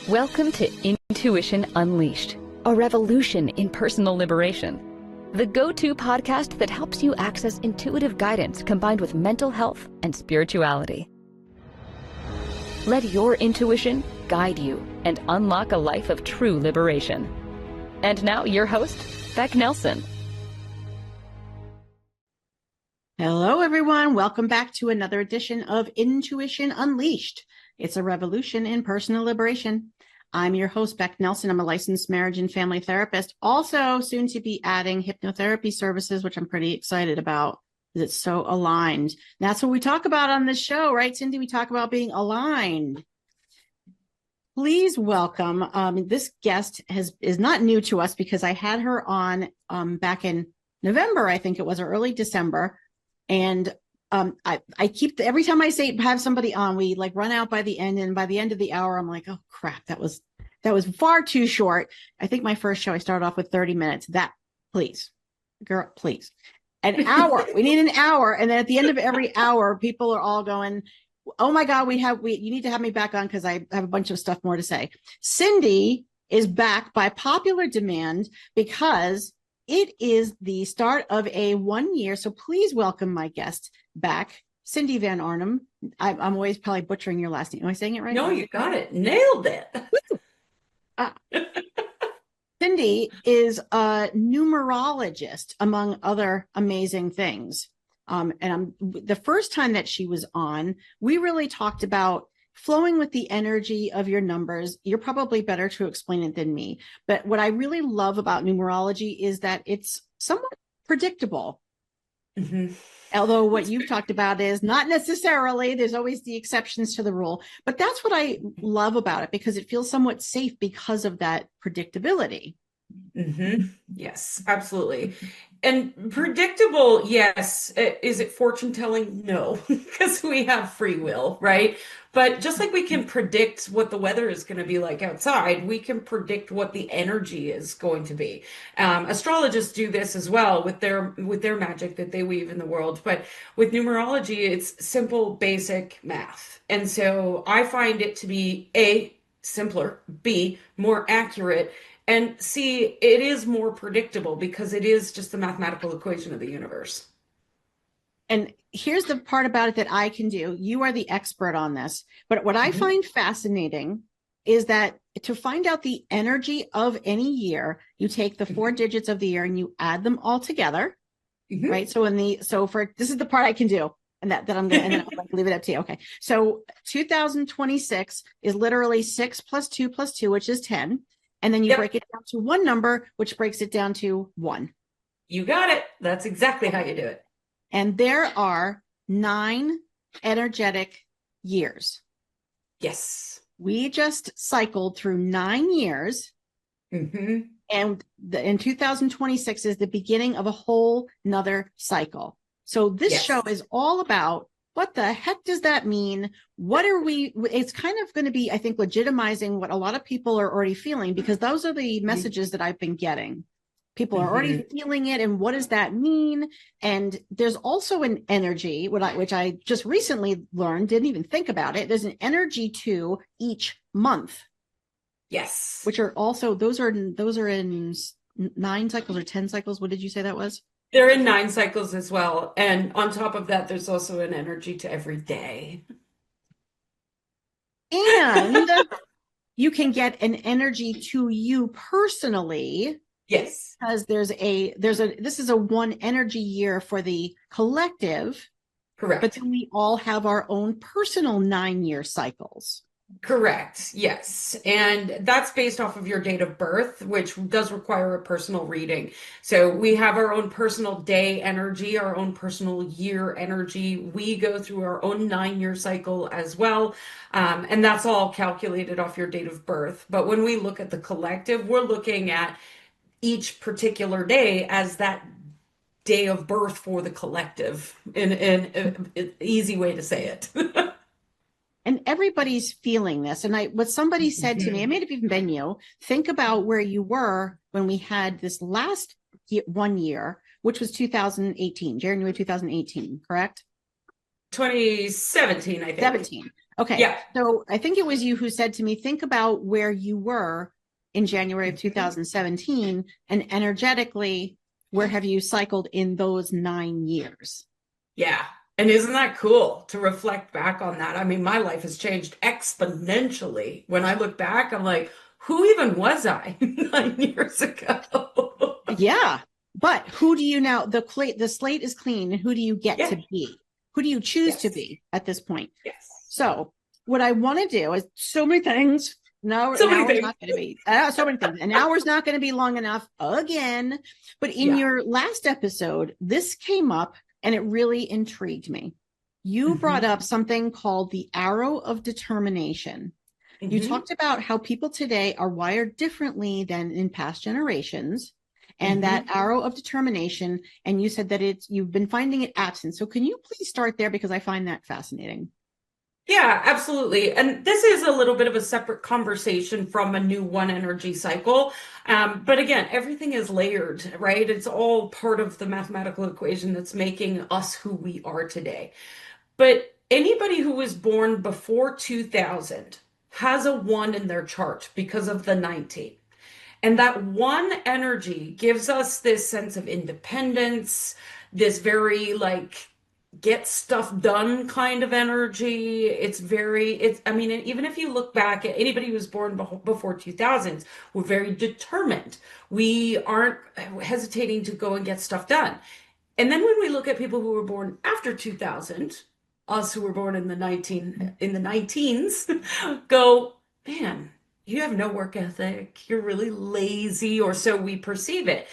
Welcome to Intuition Unleashed, a revolution in personal liberation. The go-to podcast that helps you access intuitive guidance combined with mental health and spirituality. Let your intuition guide you and unlock a life of true liberation. And now your host, Becc Nelson. Hello, everyone. Welcome back to another edition of Intuition Unleashed. It's a revolution in personal liberation. I'm your host, Becc Nelson. I'm a licensed marriage and family therapist, also soon to be adding hypnotherapy services, which I'm pretty excited about because it's so aligned. That's what we talk about on this show, right, Cindy? We talk about being aligned. Please welcome, this guest is not new to us because I had her on back in November, I think it was, or early December. And I keep, every time I say have somebody on, we like run out by the end. And by the end of the hour, I'm like, oh crap, that was far too short. I think my first show, I started off with 30 minutes. Please, girl, please. An hour. We need an hour. And then at the end of every hour, people are all going, oh my God, you need to have me back on because I have a bunch of stuff more to say. Cindy is back by popular demand because it is the start of a 1 year. So please welcome my guest back, Cindy Van Arnam. I'm always probably butchering your last name. Am I saying it right? No, you got it. Nailed it. Cindy is a numerologist, among other amazing things. The first time that she was on, we really talked about flowing with the energy of your numbers. You're probably better to explain it than me. But what I really love about numerology is that it's somewhat predictable. Mm-hmm. Although what you've talked about is not necessarily, there's always the exceptions to the rule. But that's what I love about it, because it feels somewhat safe because of that predictability. Mm-hmm. Yes, absolutely. And predictable, yes. Is it fortune telling? No, because we have free will, right? But just like we can predict what the weather is going to be like outside, we can predict what the energy is going to be. Astrologists do this as well with their magic that they weave in the world. But with numerology, it's simple, basic math. And so I find it to be A, simpler, B, more accurate, and C, it is more predictable because it is just the mathematical equation of the universe. And here's the part about it that I can do. You are the expert on this. But what I find fascinating is that to find out the energy of any year, you take the 4 digits of the year and you add them all together, right? So this is the part I can do. And that I'm going to leave it up to you. Okay. So 2026 is literally 6 + 2 + 2, which is 10. And then you break it down to one number, which breaks it down to 1. You got it. That's exactly how you do it. And there are 9 energetic years. Yes. We just cycled through 9 years. Mm-hmm. And in 2026 is the beginning of a whole nother cycle. So this show is all about, what the heck does that mean? It's kind of going to be, I think, legitimizing what a lot of people are already feeling, because those are the messages that I've been getting. People are already feeling it. And what does that mean? And there's also an energy, which I just recently learned, didn't even think about it. There's an energy to each month. Yes. Which are also, those are in 9 cycles or 10 cycles. What did you say that was? They're in 9 cycles as well. And on top of that, there's also an energy to every day. And you can get an energy to you personally. Yes. Because this is a 1 energy year for the collective. Correct. But then we all have our own personal 9-year cycles. Correct. Yes. And that's based off of your date of birth, which does require a personal reading. So we have our own personal day energy, our own personal year energy. We go through our own 9-year cycle as well. And that's all calculated off your date of birth. But when we look at the collective, we're looking at each particular day as that day of birth for the collective, in an easy way to say it. And everybody's feeling this. And what somebody said to me, it may have even been you, think about where you were when we had this last 1 year, which was 2018, January 2018, correct? 2017, I think. 17. Okay. Yeah. So I think it was you who said to me, think about where you were in January of 2017 and energetically, where have you cycled in those 9 years? Yeah. And isn't that cool to reflect back on that? I mean, my life has changed exponentially. When I look back, I'm like, who even was I 9 years ago? Yeah. But who do you now, the slate is clean, and who do you get Yeah. to be? Who do you choose to Yes. be at this point? Yes. So what I want to do is so many things. No, So an many hour's things. not going to be so many things. An hour's not going to be long enough again. But in Yeah. your last episode, this came up and it really intrigued me. You brought Hmm. up something called the arrow of determination. You Hmm. talked about how people today are wired differently than in past generations, and that Hmm. arrow of determination. And you said that you've been finding it absent. So can you please start there because I find that fascinating. Yeah, absolutely. And this is a little bit of a separate conversation from a new one energy cycle. But again, everything is layered, right? It's all part of the mathematical equation that's making us who we are today. But anybody who was born before 2000 has a one in their chart because of the 19. And that one energy gives us this sense of independence, this very like get stuff done kind of energy. I mean, even if you look back at anybody who was born before 2000s, we're very determined. We aren't hesitating to go and get stuff done. And then when we look at people who were born after 2000, us who were born in the 19s, go, man, you have no work ethic. You're really lazy, or so we perceive it.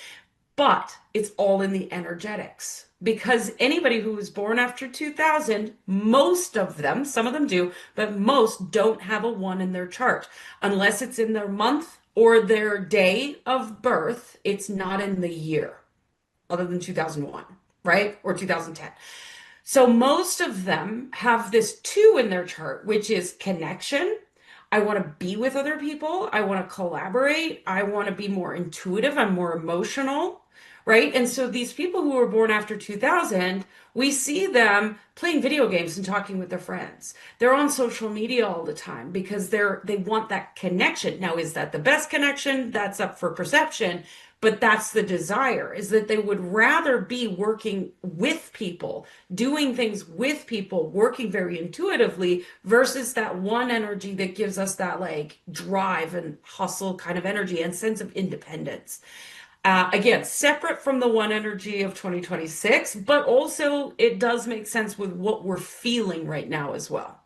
But it's all in the energetics. Because anybody who was born after 2000, most of them, some of them do, but most don't have a one in their chart. Unless it's in their month or their day of birth, it's not in the year, other than 2001, right? Or 2010. So most of them have this two in their chart, which is connection. I want to be with other people. I want to collaborate. I want to be more intuitive. I'm more emotional, right? And so these people who were born after 2000, we see them playing video games and talking with their friends. They're on social media all the time because they want that connection. Now, is that the best connection? That's up for perception. But that's the desire, is that they would rather be working with people, doing things with people, working very intuitively versus that one energy that gives us that like drive and hustle kind of energy and sense of independence. Again, separate from the one energy of 2026, but also it does make sense with what we're feeling right now as well.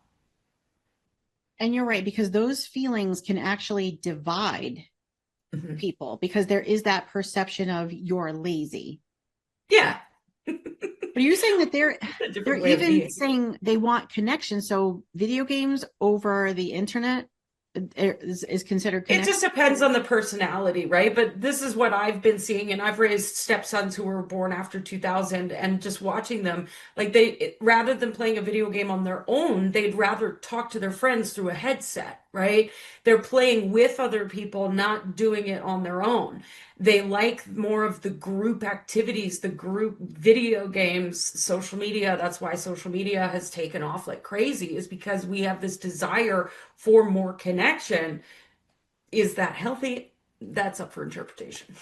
And you're right, because those feelings can actually divide Mhm. people because there is that perception of you're lazy. Yeah. But are you saying that they're A they're different way of even being. saying they want connection? So video games over the internet is considered It connection? just depends on the personality, right? But this is what I've been seeing, and I've raised stepsons who were born after 2000, and just watching them, like rather than playing a video game on their own, they'd rather talk to their friends through a headset, right? They're playing with other people, not doing it on their own. They like more of the group activities, the group video games, social media. That's why social media has taken off like crazy, is because we have this desire for more connection. Is that healthy? That's up for interpretation.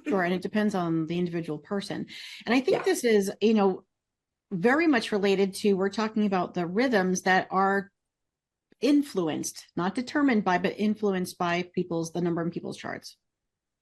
Sure, and it depends on the individual person. And I think Yeah. this is, very much related to, we're talking about the rhythms that are influenced, not determined by, but influenced by the number in people's charts.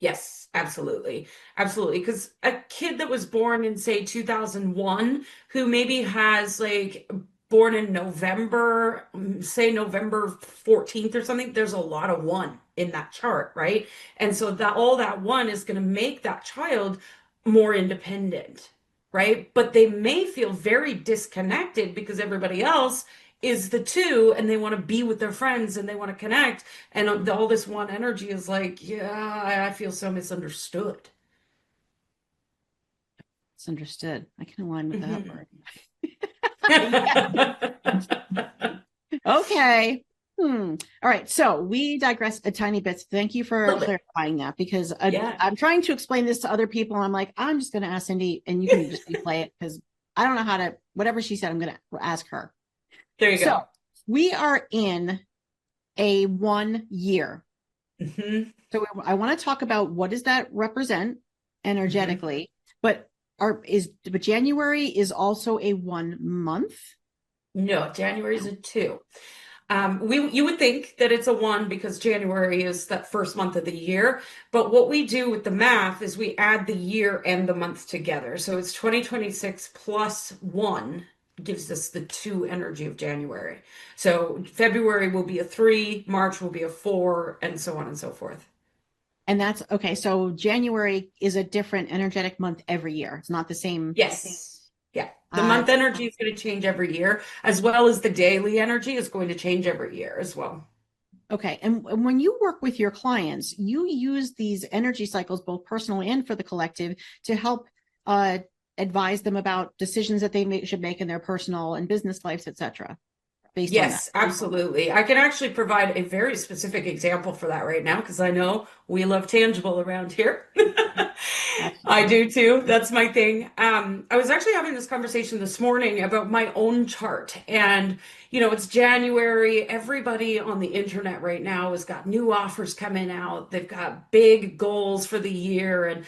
Yes, absolutely. Absolutely. Because a kid that was born in, say, 2001, who maybe has like born in November, say November 14th or something, there's a lot of one in that chart, right? And so that all that one is going to make that child more independent, right? But they may feel very disconnected because everybody else is the two and they want to be with their friends and they want to connect. And all this one energy is like, yeah, I feel so misunderstood. It's understood. I can align with that Mhm. word. Okay. All right. So we digress a tiny bit. Thank you for Love it. clarifying that, because Yeah. I'm trying to explain this to other people. And I'm like, I'm just going to ask Cindy and you can just replay it because I don't know how to, whatever she said, I'm going to ask her. There you So go. we are in a 1 year. Mm-hmm. So I want to talk about what does that represent energetically, but January is also a 1 month. No, January is a 2. You would think that it's a 1 because January is that first month of the year. But what we do with the math is we add the year and the month together. So it's 2026 plus 1 gives us the 2 energy of January. So February will be a 3, March will be a 4, and so on and so forth. And that's okay. So January is a different energetic month every year. It's not the same. Yes. Yeah. The month energy is going to change every year, as well as the daily energy is going to change every year as well. Okay. And when you work with your clients, you use these energy cycles, both personally and for the collective, to help advise them about decisions that they should make in their personal and business lives, etc. Based on that. Yes, absolutely. I can actually provide a very specific example for that right now because I know we love tangible around here. I do too. That's my thing. I was actually having this conversation this morning about my own chart. And, it's January. Everybody on the internet right now has got new offers coming out. They've got big goals for the year. And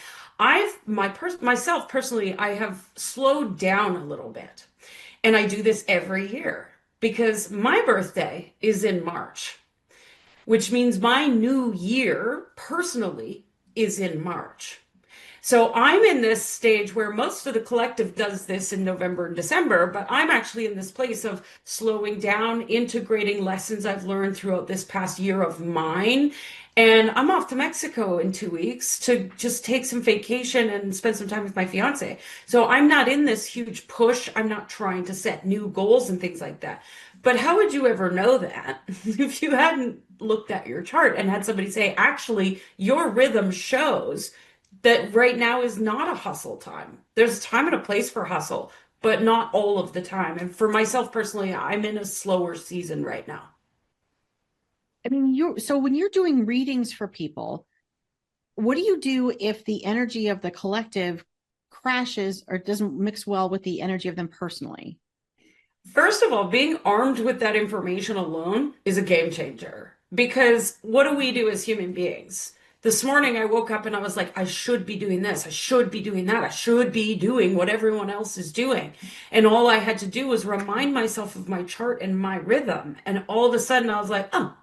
myself personally, I have slowed down a little bit. And I do this every year because my birthday is in March, which means my new year personally is in March. So I'm in this stage where most of the collective does this in November and December, but I'm actually in this place of slowing down, integrating lessons I've learned throughout this past year of mine. And I'm off to Mexico in 2 weeks to just take some vacation and spend some time with my fiance. So I'm not in this huge push. I'm not trying to set new goals and things like that. But how would you ever know that if you hadn't looked at your chart and had somebody say, actually, your rhythm shows that right now is not a hustle time. There's a time and a place for hustle, but not all of the time. And for myself personally, I'm in a slower season right now. I mean, so when you're doing readings for people, what do you do if the energy of the collective crashes or doesn't mix well with the energy of them personally? First of all, being armed with that information alone is a game changer because what do we do as human beings? This morning I woke up and I was like, I should be doing this. I should be doing that. I should be doing what everyone else is doing. And all I had to do was remind myself of my chart and my rhythm. And all of a sudden I was like, oh,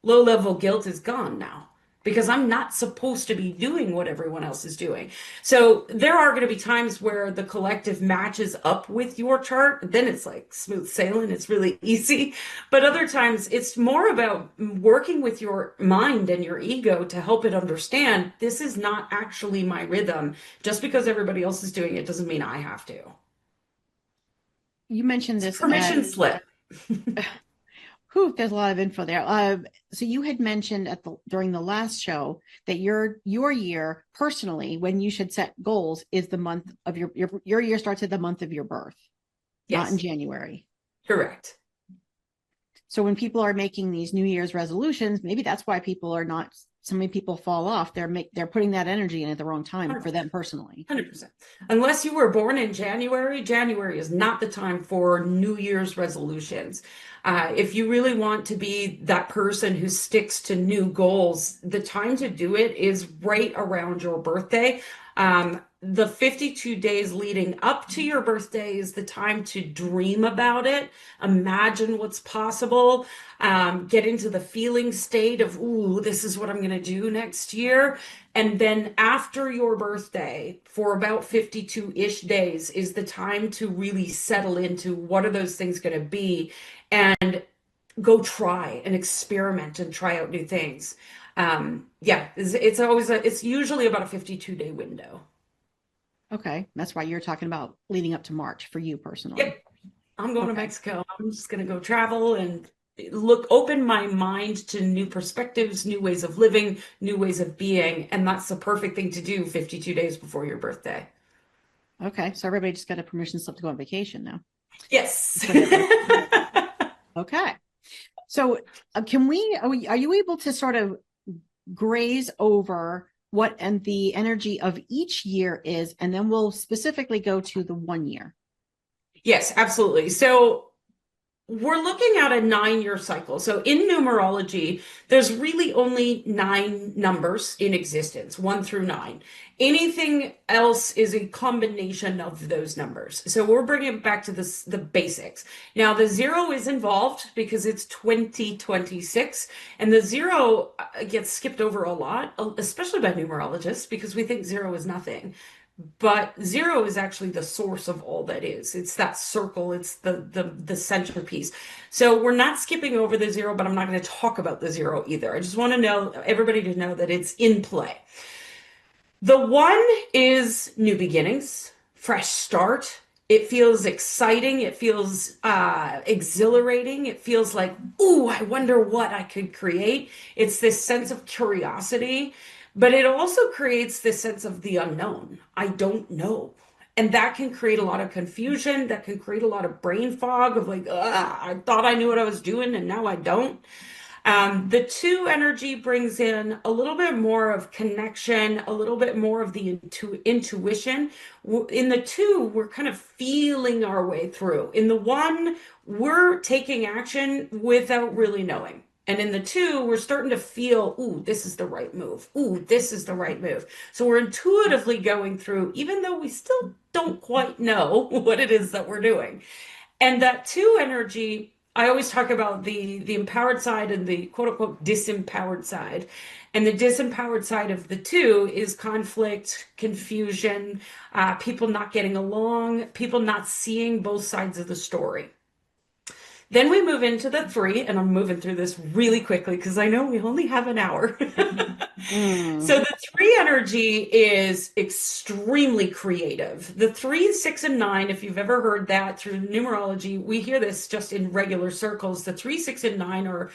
low level guilt is gone now because I'm not supposed to be doing what everyone else is doing. So there are going to be times where the collective matches up with your chart. Then it's like smooth sailing. It's really easy. But other times it's more about working with your mind and your ego to help it understand this is not actually my rhythm. Just because everybody else is doing it doesn't mean I have to. You mentioned It's this permission slip. Whew, there's a lot of info there. So you had mentioned during the last show that your year personally, when you should set goals, is the month of your year starts at the month of your birth, not in Yes, January. correct. So when people are making these New Year's resolutions, maybe that's why people are not. So many people fall off. They're putting that energy in at the wrong time for them personally. 100%. Unless you were born in January, January is not the time for New Year's resolutions. If you really want to be that person who sticks to new goals, the time to do it is right around your birthday. The 52 days leading up to your birthday is the time to dream about it, imagine what's possible, get into the feeling state of, ooh, this is what I'm going to do next year. And then after your birthday, for about 52-ish days, is the time to really settle into what are those things going to be and go try and experiment and try out new things. Yeah, it's usually about a 52-day window. Okay, that's why you're talking about leading up to March for you personally. Yep, I'm going to Mexico. I'm just going to go travel and open my mind to new perspectives, new ways of living, new ways of being. And that's the perfect thing to do 52 days before your birthday. Okay, so everybody just got a permission slip to go on vacation now. Yes. Okay. So are you able to sort of graze over what and the energy of each year is, and then we'll specifically go to the 1 year? Yes, absolutely. So we're looking at a 9-year cycle. So in numerology, there's really only 9 numbers in existence, 1 through 9. Anything else is a combination of those numbers. So we're bringing it back to the basics. Now, the 0 is involved because it's 2026, and the 0 gets skipped over a lot, especially by numerologists, because we think 0 is nothing. But 0 is actually the source of all that is. It's that circle. It's the centerpiece. So we're not skipping over the 0, but I'm not going to talk about the 0 either. I just want to know everybody to know that it's in play. The 1 is new beginnings, fresh start. It feels exciting. It feels exhilarating. It feels like, ooh, I wonder what I could create. It's this sense of curiosity. But it also creates this sense of the unknown. I don't know. And that can create a lot of confusion. That can create a lot of brain fog of like, I thought I knew what I was doing and now I don't. The 2 energy brings in a little bit more of connection, a little bit more of the intuition. In the 2, we're kind of feeling our way through. In the 1, we're taking action without really knowing. And in the 2, we're starting to feel, ooh, this is the right move. Ooh, this is the right move. So we're intuitively going through, even though we still don't quite know what it is that we're doing. And that 2 energy, I always talk about the empowered side and the quote unquote disempowered side. And the disempowered side of the 2 is conflict, confusion, people not getting along, people not seeing both sides of the story. Then we move into the 3, and I'm moving through this really quickly because I know we only have an hour. So the 3 energy is extremely creative. The 3, 6, and 9, if you've ever heard that through numerology, we hear this just in regular circles. The 3, 6, and 9 are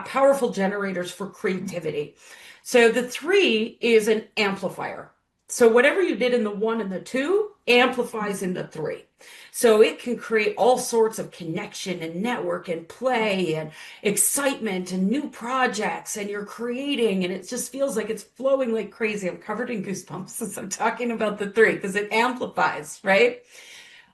powerful generators for creativity. So the 3 is an amplifier. So whatever you did in the 1 and the 2 amplifies in the 3. So it can create all sorts of connection and network and play and excitement and new projects, and you're creating, and it just feels like it's flowing like crazy. I'm covered in goosebumps as I'm talking about the 3 because it amplifies, right?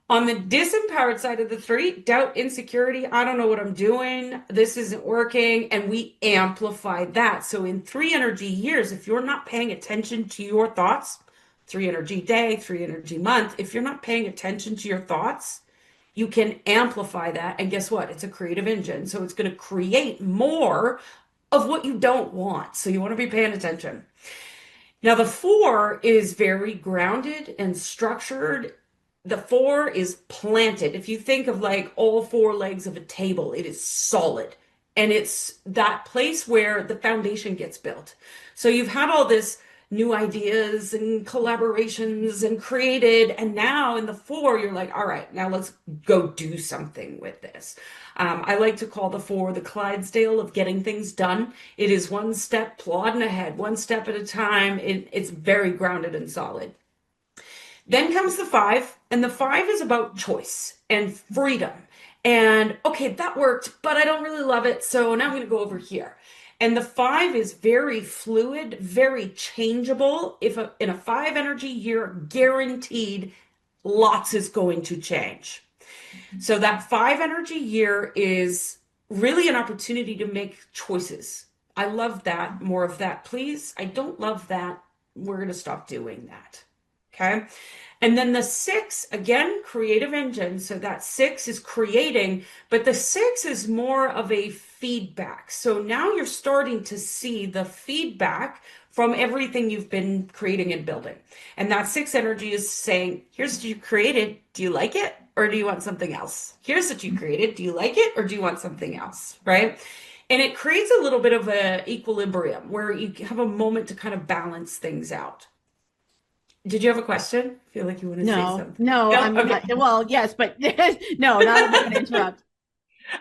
On the disempowered side of the 3, doubt, insecurity, I don't know what I'm doing, this isn't working, and we amplify that. So in 3 energy years, if you're not paying attention to your thoughts, 3 energy day, 3 energy month, if you're not paying attention to your thoughts, you can amplify that. And guess what? It's a creative engine. So it's going to create more of what you don't want. So you want to be paying attention. Now, the 4 is very grounded and structured. The 4 is planted. If you think of like all 4 legs of a table, it is solid. And it's that place where the foundation gets built. So you've had all this new ideas and collaborations and created. And now in the 4, you're like, all right, now let's go do something with this. I like to call the 4 the Clydesdale of getting things done. It is one step plodding ahead, one step at a time. It's very grounded and solid. Then comes the 5, and the 5 is about choice and freedom. And okay, that worked, but I don't really love it. So now I'm going to go over here. And the 5 is very fluid, very changeable. In a 5 energy year, guaranteed lots is going to change. So that 5 energy year is really an opportunity to make choices. I love that. More of that, please. I don't love that. We're going to stop doing that. Okay. And then the 6, again, creative engine. So that 6 is creating, but the 6 is more of a feedback. So now you're starting to see the feedback from everything you've been creating and building. And that 6 energy is saying, here's what you created. Do you like it? Or do you want something else? Here's what you created. Do you like it? Or do you want something else? Right? And it creates a little bit of an equilibrium where you have a moment to kind of balance things out. Did you have a question? I feel like you want to say something. No, I'm okay. not, well, yes, but no, I'm not going to interrupt.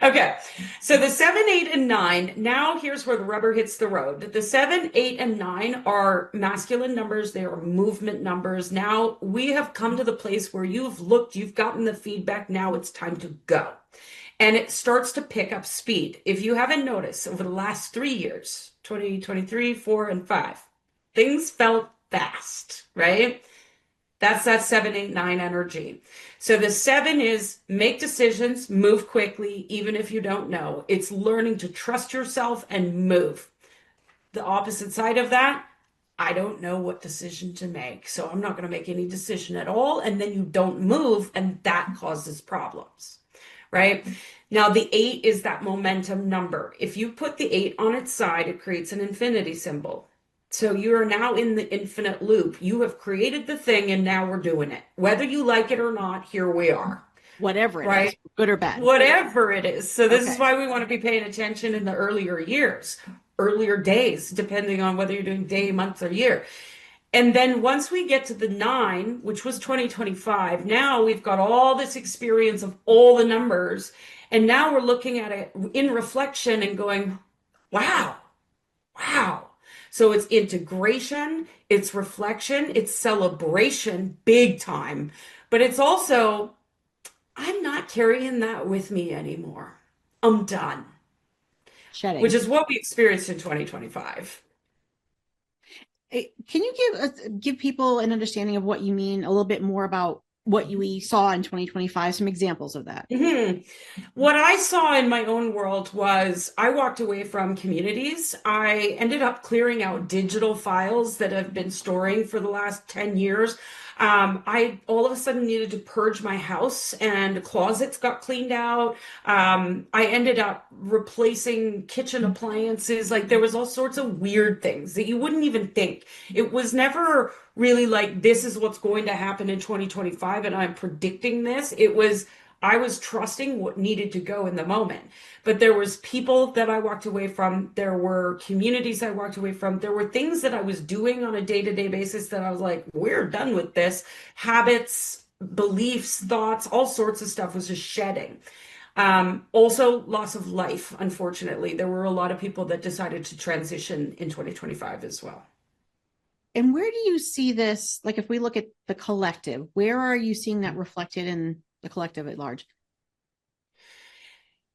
Okay. So the 7, 8, and 9, now here's where the rubber hits the road. The 7, 8, and 9 are masculine numbers. They are movement numbers. Now we have come to the place where you've looked, you've gotten the feedback. Now it's time to go. And it starts to pick up speed. If you haven't noticed, over the last 3 years, 2023, 4, and 5, things felt fast, right? That's that 7, 8, 9 energy. So the 7 is make decisions, move quickly, even if you don't know. It's learning to trust yourself and move. The opposite side of that, I don't know what decision to make, so I'm not going to make any decision at all. And then you don't move, and that causes problems, right? Now, the 8 is that momentum number. If you put the 8 on its side, it creates an infinity symbol. So you are now in the infinite loop. You have created the thing, and now we're doing it. Whether you like it or not, here we are, Whatever it is, right? good or bad. Whatever it is. So this is Okay. why we want to be paying attention in the earlier years, earlier days, depending on whether you're doing day, month, or year. And then once we get to the 9, which was 2025, now we've got all this experience of all the numbers. And now we're looking at it in reflection and going, wow, wow. So it's integration, it's reflection, it's celebration, big time. But it's also, I'm not carrying that with me anymore. I'm done, which Shedding. is what we experienced in 2025. Can you give people an understanding of what you mean, a little bit more about what we saw in 2025, some examples of that? Mhm. What I saw in my own world was I walked away from communities. I ended up clearing out digital files that have been storing for the last 10 years. I all of a sudden needed to purge my house, and closets got cleaned out. I ended up replacing kitchen appliances. Like there was all sorts of weird things that you wouldn't even think. It was never really like this is what's going to happen in 2025 and I'm predicting this. It was I was trusting what needed to go in the moment. But there was people that I walked away from. There were communities I walked away from. There were things that I was doing on a day-to-day basis that I was like, we're done with this. Habits, beliefs, thoughts, all sorts of stuff was just shedding. Also, loss of life, unfortunately. There were a lot of people that decided to transition in 2025 as well. And where do you see this? Like, if we look at the collective, where are you seeing that reflected in the collective at large?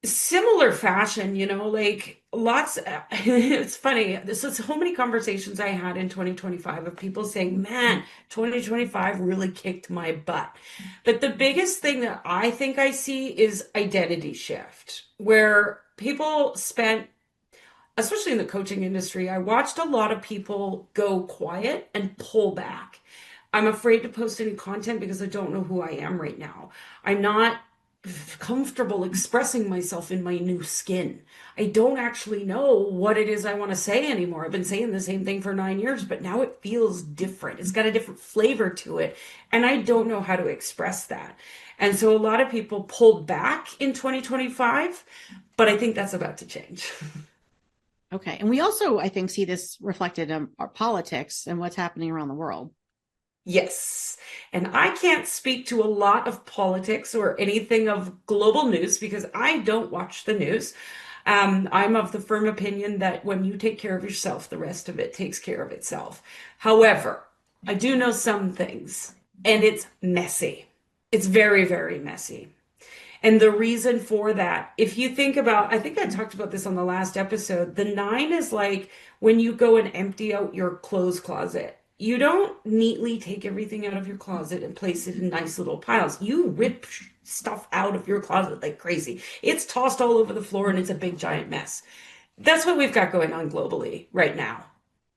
Similar fashion, like lots. It's funny. This is so many conversations I had in 2025 of people saying, man, 2025 really kicked my butt. But the biggest thing that I think I see is identity shift, where people spent, especially in the coaching industry, I watched a lot of people go quiet and pull back. I'm afraid to post any content because I don't know who I am right now. I'm not comfortable expressing myself in my new skin. I don't actually know what it is I want to say anymore. I've been saying the same thing for 9 years, but now it feels different. It's got a different flavor to it. And I don't know how to express that. And so a lot of people pulled back in 2025, but I think that's about to change. Okay. And we also, I think, see this reflected in our politics and what's happening around the world. Yes. And I can't speak to a lot of politics or anything of global news because I don't watch the news. I'm of the firm opinion that when you take care of yourself, the rest of it takes care of itself. However, I do know some things, and it's messy. It's very, very messy. And the reason for that, if you think about, I think I talked about this on the last episode, the 9 is like when you go and empty out your clothes closet. You don't neatly take everything out of your closet and place it in nice little piles. You rip stuff out of your closet like crazy. It's tossed all over the floor and it's a big giant mess. That's what we've got going on globally right now.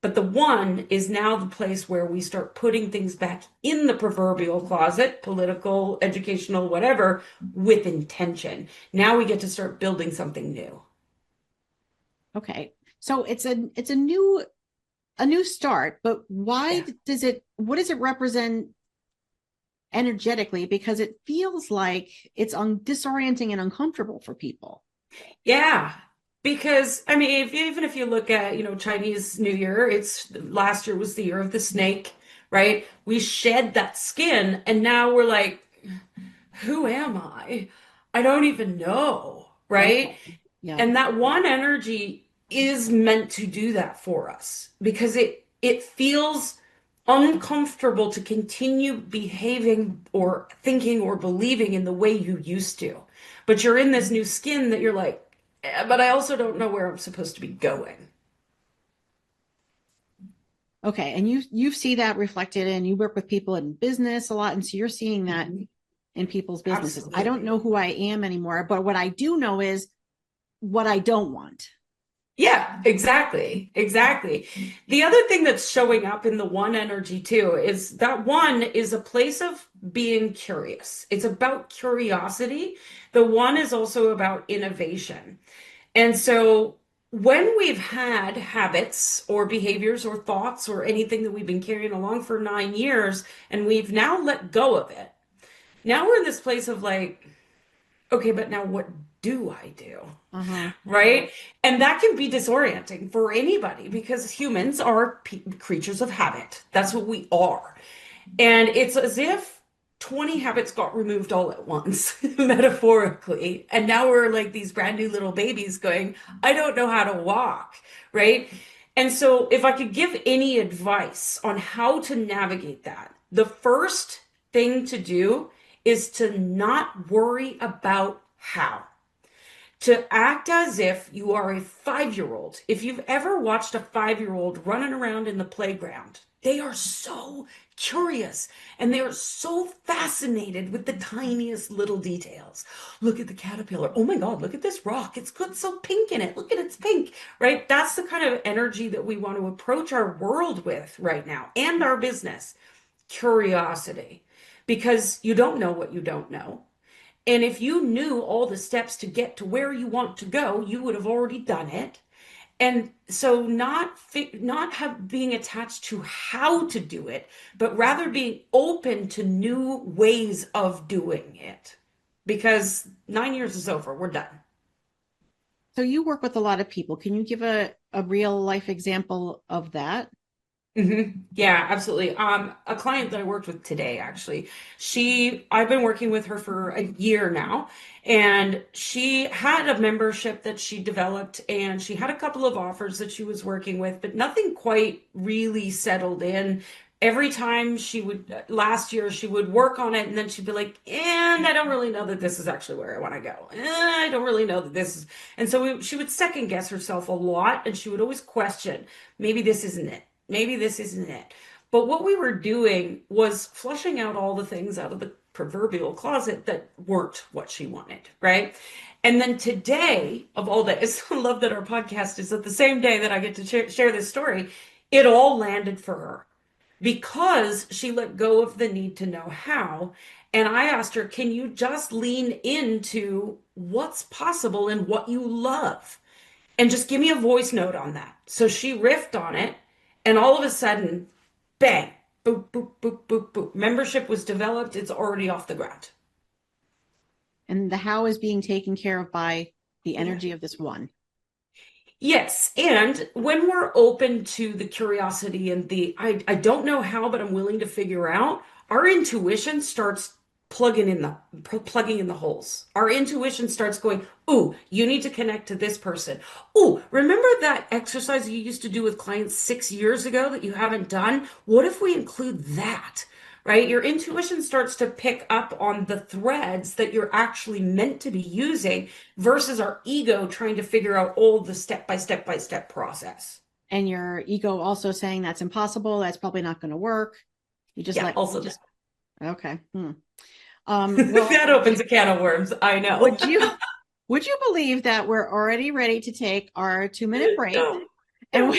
But the 1 is now the place where we start putting things back in the proverbial closet, political, educational, whatever, with intention. Now we get to start building something new. Okay. So it's a new start, but why Yeah. what does it represent energetically? Because it feels like it's disorienting and uncomfortable for people. Yeah. Because I mean, even if you look at, Chinese New Year, it's last year was the year of the snake, right? We shed that skin and now we're like, who am I? I don't even know, right? Okay. Yeah. And that 1 energy is meant to do that for us because it feels uncomfortable to continue behaving or thinking or believing in the way you used to. But you're in this new skin that you're like, but I also don't know where I'm supposed to be going. Okay. And you see that reflected, and you work with people in business a lot. And so you're seeing that in people's businesses. Absolutely. I don't know who I am anymore, but what I do know is what I don't want. Yeah, exactly. Exactly. The other thing that's showing up in the one energy too is that one is a place of being curious. It's about curiosity. The one is also about innovation. And so when we've had habits or behaviors or thoughts or anything that we've been carrying along for 9 years and we've now let go of it, now we're in this place of like, okay, but now what do I do? Uh-huh. Right? And that can be disorienting for anybody because humans are creatures of habit. That's what we are. And it's as if 20 habits got removed all at once, metaphorically. And now we're like these brand new little babies going, I don't know how to walk, right? And so, if I could give any advice on how to navigate that, the first thing to do is to not worry about how, to act as if you are a 5-year-old. If you've ever watched a 5-year-old running around in the playground, they are so curious and they are so fascinated with the tiniest little details. Look at the caterpillar. Oh my God, look at this rock. It's got so pink in it. Look at it's pink, right? That's the kind of energy that we want to approach our world with right now and our business. Curiosity, because you don't know what you don't know. And if you knew all the steps to get to where you want to go, you would have already done it. And so not have being attached to how to do it, but rather being open to new ways of doing it. Because 9 years is over, we're done. So you work with a lot of people. Can you give a real life example of that? Yeah, absolutely. A client that I worked with today, actually, I've been working with her for a year now, and she had a membership that she developed, and she had a couple of offers that she was working with, but nothing quite really settled in. Every time last year, she would work on it, and then she'd be like, and I don't really know that this is actually where I want to go. I don't really know that this is. And so she would second guess herself a lot, and she would always question, maybe this isn't it. Maybe this isn't it. But what we were doing was flushing out all the things out of the proverbial closet that weren't what she wanted, right? And then today, of all days, I love that our podcast is at the same day that I get to share this story. It all landed for her because she let go of the need to know how. And I asked her, can you just lean into what's possible and what you love? And just give me a voice note on that. So she riffed on it, and all of a sudden, bang, boop, boop, boop, boop, boop. Membership was developed. It's already off the ground. And the how is being taken care of by the energy of this one. Yes. And when we're open to the curiosity and I don't know how, but I'm willing to figure out, our intuition starts plugging in the holes. Our intuition starts going, ooh, you need to connect to this person. Ooh, remember that exercise you used to do with clients 6 years ago that you haven't done? What if we include that? Right? Your intuition starts to pick up on the threads that you're actually meant to be using versus our ego trying to figure out all the step by step process. And your ego also saying that's impossible. That's probably not going to work. You just okay. Well, that opens a can of worms. I know. Would you believe that we're already ready to take our 2-minute break? And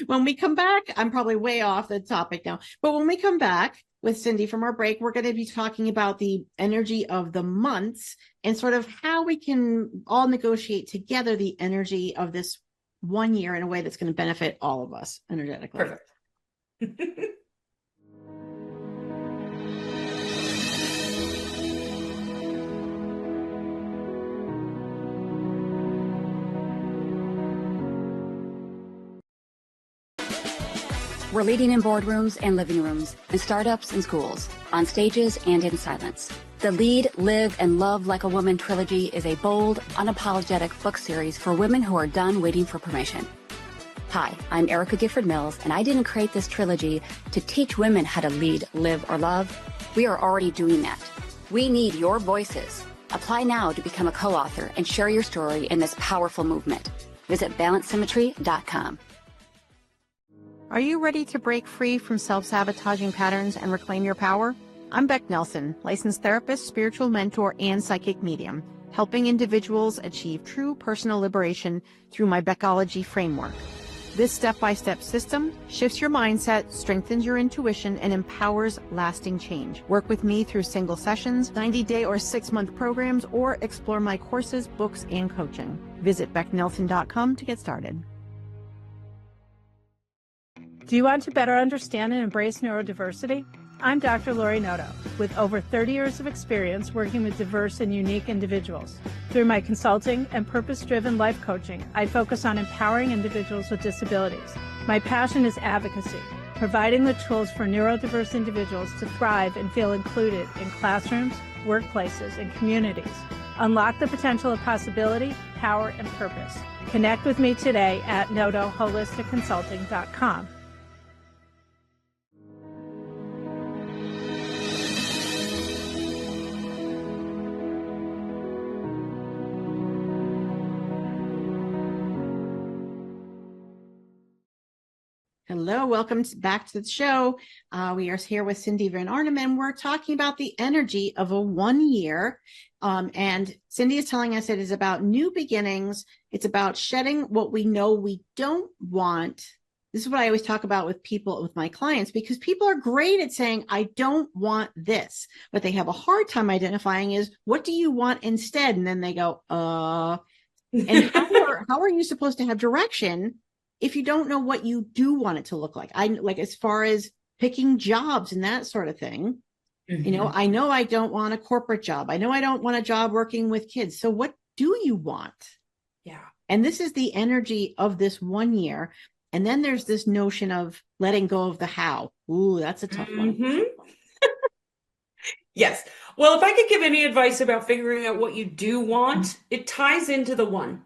when we come back, I'm probably way off the topic now, but when we come back with Cindy from our break, we're going to be talking about the energy of the months and sort of how we can all negotiate together the energy of this 1 year in a way that's going to benefit all of us energetically. Perfect. We're leading in boardrooms and living rooms, in startups and schools, on stages and in silence. The Lead, Live, and Love Like a Woman trilogy is a bold, unapologetic book series for women who are done waiting for permission. Hi, I'm Erica Gifford Mills, and I didn't create this trilogy to teach women how to lead, live, or love. We are already doing that. We need your voices. Apply now to become a co-author and share your story in this powerful movement. Visit balancesymmetry.com. Are you ready to break free from self-sabotaging patterns and reclaim your power? I'm Becc Nelson, licensed therapist, spiritual mentor, and psychic medium, helping individuals achieve true personal liberation through my Beccology framework. This step-by-step system shifts your mindset, strengthens your intuition, and empowers lasting change. Work with me through single sessions, 90-day or 6-month programs, or explore my courses, books, and coaching. Visit becknelson.com to get started. Do you want to better understand and embrace neurodiversity? I'm Dr. Lori Noto, with over 30 years of experience working with diverse and unique individuals. Through my consulting and purpose-driven life coaching, I focus on empowering individuals with disabilities. My passion is advocacy, providing the tools for neurodiverse individuals to thrive and feel included in classrooms, workplaces, and communities. Unlock the potential of possibility, power, and purpose. Connect with me today at notoholisticconsulting.com. Hello, welcome back to the show. We are here with Cindy Van Arnam, and we're talking about the energy of a 1 year. And Cindy is telling us it is about new beginnings. It's about shedding what we know we don't want. This is what I always talk about with people, with my clients, because people are great at saying, I don't want this. What they have a hard time identifying is, what do you want instead? And then they go, and how are you supposed to have direction if you don't know what you do want it to look like? As far as picking jobs and that sort of thing, I know I don't want a corporate job. I know I don't want a job working with kids. So what do you want? Yeah. And this is the energy of this 1 year. And then there's this notion of letting go of the how. Ooh, that's a tough one. Yes. Well, if I could give any advice about figuring out what you do want, it ties into the one.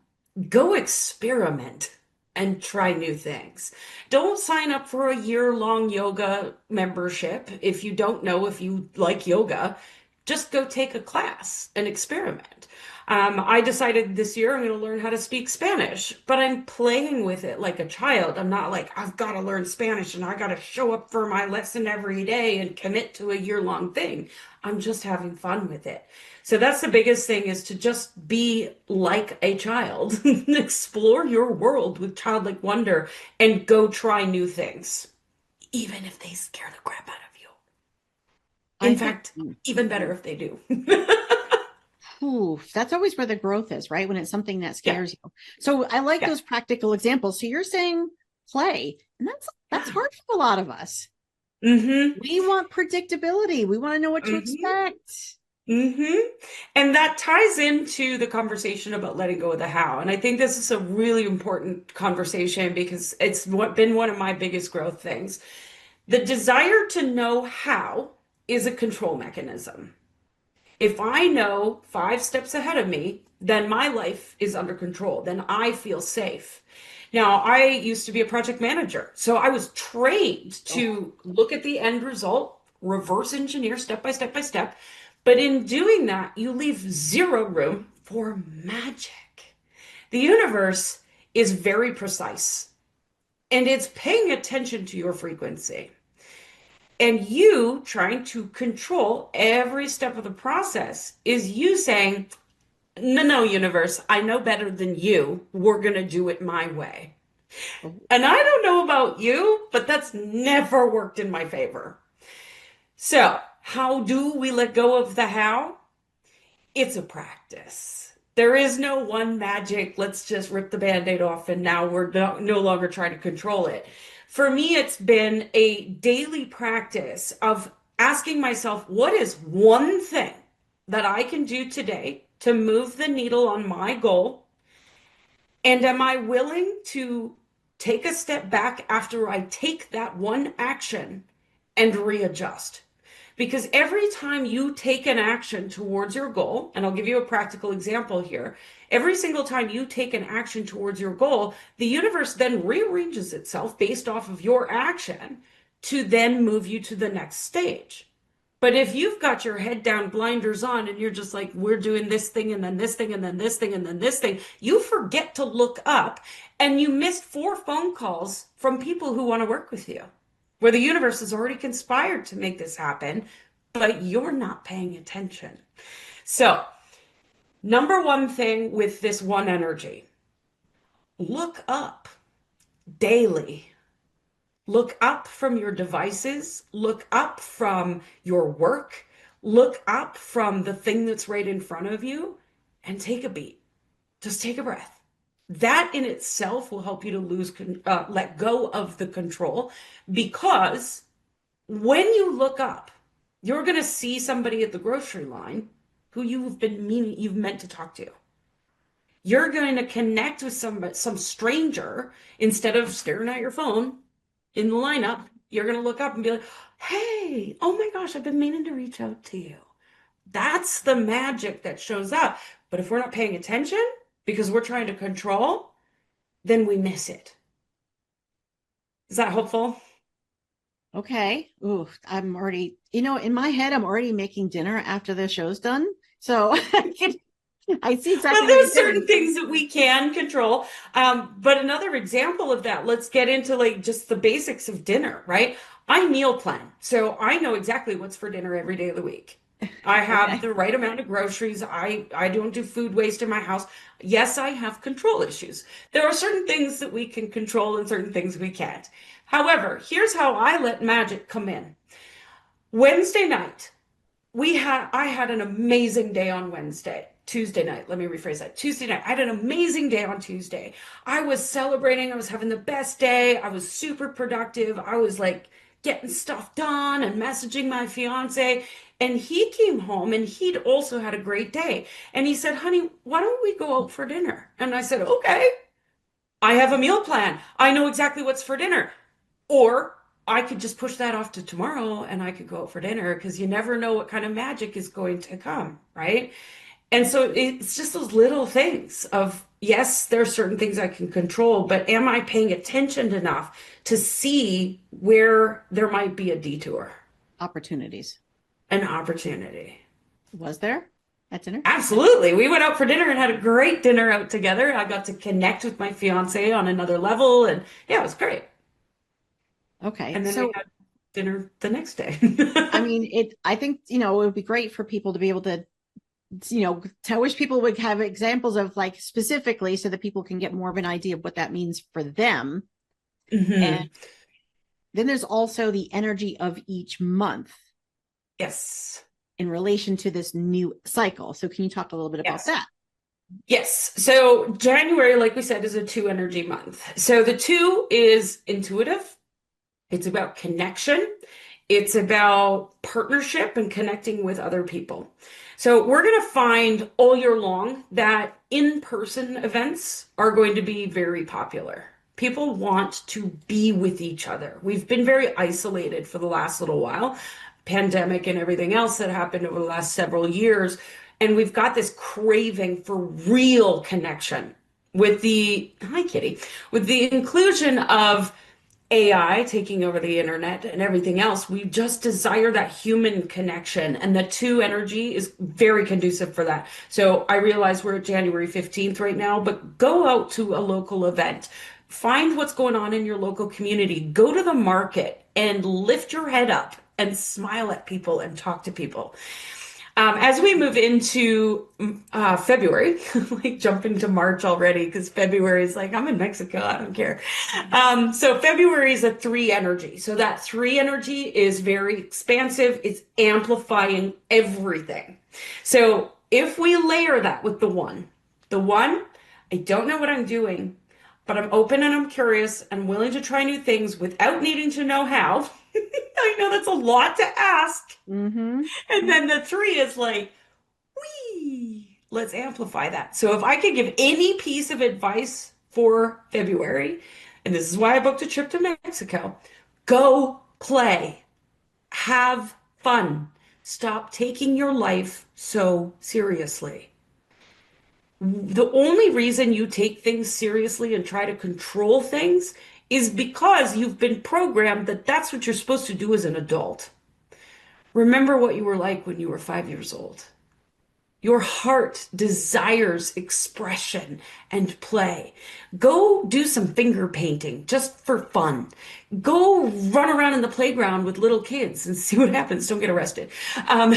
Go experiment and try new things. Don't sign up for a year-long yoga membership if you don't know if you like yoga. Just go take a class and experiment. I decided this year I'm going to learn how to speak Spanish, but I'm playing with it like a child. I'm not like, I've got to learn Spanish and I got to show up for my lesson every day and commit to a year-long thing. I'm just having fun with it. So that's the biggest thing, is to just be like a child, explore your world with childlike wonder, and go try new things, even if they scare the crap out of you. In fact, even better if they do. Ooh, that's always where the growth is, right? When it's something that scares you. So I like those practical examples. So you're saying play, and that's hard for a lot of us. We want predictability. We want to know what to expect. And that ties into the conversation about letting go of the how. And I think this is a really important conversation because it's been one of my biggest growth things. The desire to know how is a control mechanism. If I know 5 steps ahead of me, then my life is under control. Then I feel safe. Now, I used to be a project manager, so I was trained to look at the end result, reverse engineer step by step by step. But in doing that, you leave zero room for magic. The universe is very precise, and it's paying attention to your frequency. And you trying to control every step of the process is you saying, no, universe, I know better than you. We're going to do it my way. And I don't know about you, but that's never worked in my favor. So how do we let go of the how? It's a practice. There is no one magic, let's just rip the Band-Aid off and now we're no longer trying to control it. For me, it's been a daily practice of asking myself, what is one thing that I can do today to move the needle on my goal? And am I willing to take a step back after I take that one action and readjust? Because every time you take an action towards your goal, and I'll give you a practical example here, every single time you take an action towards your goal, the universe then rearranges itself based off of your action to then move you to the next stage. But if you've got your head down, blinders on, and you're just like, we're doing this thing and then this thing and then this thing and then this thing, you forget to look up and you missed 4 phone calls from people who want to work with you, where the universe has already conspired to make this happen, but you're not paying attention. So, number one thing with this one energy, look up daily. Look up from your devices, look up from your work, look up from the thing that's right in front of you, and take a beat. Just take a breath. That in itself will help you to let go of the control, because when you look up, you're going to see somebody at the grocery line who you've meant to talk to. You're going to connect with some stranger instead of staring at your phone in the lineup. You're going to look up and be like, hey, oh my gosh, I've been meaning to reach out to you. That's the magic that shows up. But if we're not paying attention because we're trying to control, then we miss it. Is that helpful? Okay. Ooh, I'm already, in my head, I'm already making dinner after the show's done. So I see exactly. Well, there's certain things that we can control. But another example of that, let's get into like just the basics of dinner, right? I meal plan. So I know exactly what's for dinner every day of the week. I have the right amount of groceries. I don't do food waste in my house. Yes, I have control issues. There are certain things that we can control and certain things we can't. However, here's how I let magic come in. Wednesday night, I had an amazing day on Tuesday night, let me rephrase that. Tuesday night, I had an amazing day on Tuesday. I was celebrating. I was having the best day. I was super productive. I was like getting stuff done and messaging my fiance. And he came home and he'd also had a great day. And he said, honey, why don't we go out for dinner? And I said, okay, I have a meal plan. I know exactly what's for dinner. Or I could just push that off to tomorrow and I could go out for dinner, because you never know what kind of magic is going to come, right? And so it's just those little things of, yes, there are certain things I can control, but am I paying attention enough to see where there might be a detour? Opportunities. An opportunity. Was there at dinner? Absolutely. We went out for dinner and had a great dinner out together. I got to connect with my fiance on another level, and yeah, it was great. Okay. And then we had dinner the next day. I mean, I think, it would be great for people to be able to, I wish people would have examples of like specifically so that people can get more of an idea of what that means for them. Mm-hmm. And then there's also the energy of each month. Yes. In relation to this new cycle. So can you talk a little bit about that? Yes. So January, like we said, is a 2 energy month. So the 2 is intuitive. It's about connection. It's about partnership and connecting with other people. So we're going to find all year long that in-person events are going to be very popular. People want to be with each other. We've been very isolated for the last little while, pandemic and everything else that happened over the last several years. And we've got this craving for real connection with the inclusion of AI taking over the internet and everything else. We just desire that human connection, and the 2 energy is very conducive for that. So I realize we're at January 15th right now, but go out to a local event. Find what's going on in your local community. Go to the market and lift your head up and smile at people and talk to people. As we move into February, like jumping to March already, because February is like, I'm in Mexico, I don't care. So February is a 3 energy. So that 3 energy is very expansive. It's amplifying everything. So if we layer that with the 1, I don't know what I'm doing, but I'm open and I'm curious and willing to try new things without needing to know how. I know that's a lot to ask. Mm-hmm. And then the 3 is like, whee, let's amplify that. So if I could give any piece of advice for February, and this is why I booked a trip to Mexico, go play, have fun, stop taking your life so seriously. The only reason you take things seriously and try to control things is because you've been programmed that that's what you're supposed to do as an adult. Remember what you were like when you were 5 years old. Your heart desires expression and play. Go do some finger painting just for fun. Go run around in the playground with little kids and see what happens. Don't get arrested. Um,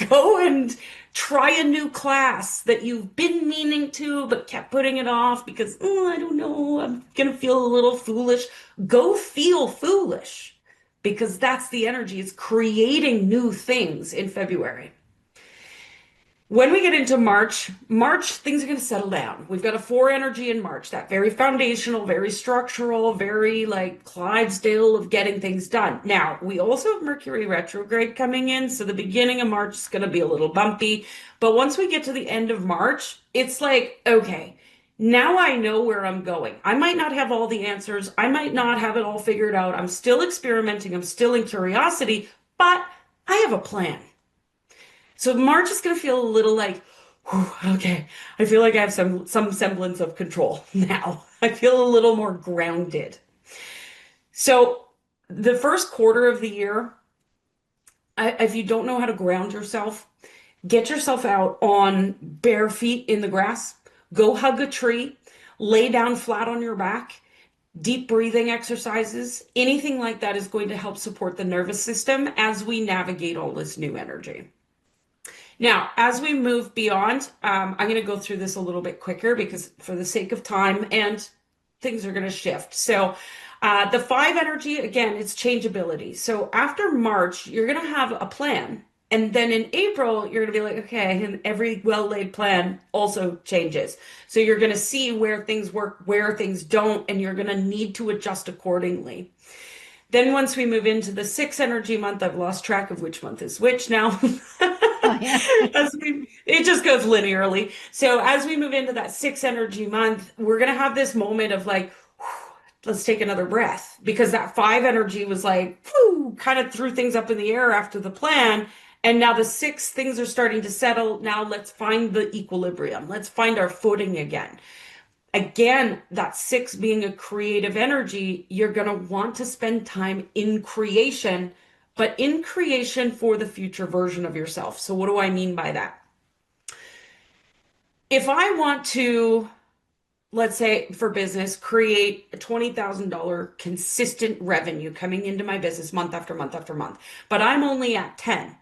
Go and try a new class that you've been meaning to but kept putting it off because, oh, I don't know, I'm going to feel a little foolish. Go feel foolish because that's the energy. It's creating new things in February. When we get into March, things are going to settle down. We've got a 4 energy in March, that very foundational, very structural, very like Clydesdale of getting things done. Now, we also have Mercury retrograde coming in, so the beginning of March is going to be a little bumpy. But once we get to the end of March, it's like, okay, now I know where I'm going. I might not have all the answers. I might not have it all figured out. I'm still experimenting. I'm still in curiosity, but I have a plan. So March is going to feel a little like, whew, okay, I feel like I have some semblance of control now. I feel a little more grounded. So the first quarter of the year, if you don't know how to ground yourself, get yourself out on bare feet in the grass, go hug a tree, lay down flat on your back. Deep breathing exercises, anything like that is going to help support the nervous system as we navigate all this new energy. Now, as we move beyond, I'm going to go through this a little bit quicker because for the sake of time and things are going to shift. So the 5 energy, again, it's changeability. So after March, you're going to have a plan. And then in April, you're going to be like, okay, and every well-laid plan also changes. So you're going to see where things work, where things don't, and you're going to need to adjust accordingly. Then once we move into the 6 energy month, I've lost track of which month is which now. It just goes linearly. So as we move into that 6 energy month, we're going to have this moment of like, let's take another breath, because that 5 energy was like, whew, kind of threw things up in the air after the plan. And now the 6 things are starting to settle. Now let's find the equilibrium. Let's find our footing again. Again, that 6 being a creative energy, you're going to want to spend time in creation, but in creation for the future version of yourself. So what do I mean by that? If I want to, let's say for business, create a $20,000 consistent revenue coming into my business month after month after month, but I'm only at 10,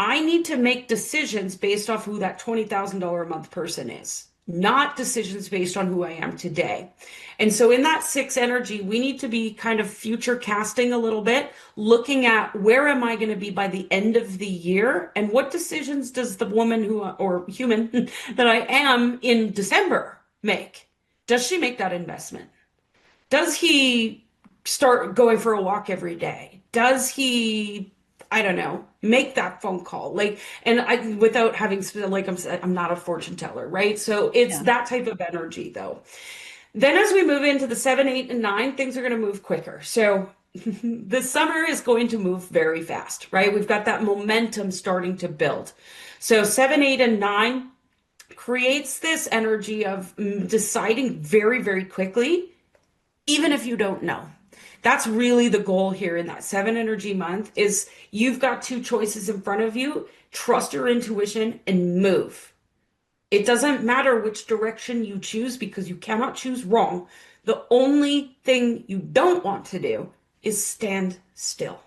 I need to make decisions based off who that $20,000 a month person is, not decisions based on who I am today. And so in that 6 energy, we need to be kind of future casting a little bit, looking at where am I going to be by the end of the year, and what decisions does the woman who, or human that I am in December make? Does she make that investment? Does he start going for a walk every day? Does he, I don't know, make that phone call? Like, and I, without having, like I'm not a fortune teller, right? So it's that type of energy though. Then as we move into the 7, 8, and 9, things are going to move quicker. So the summer is going to move very fast, right? We've got that momentum starting to build. So 7, 8, and 9 creates this energy of deciding very, very quickly, even if you don't know. That's really the goal here in that 7 energy month is you've got 2 choices in front of you. Trust your intuition and move. It doesn't matter which direction you choose because you cannot choose wrong. The only thing you don't want to do is stand still.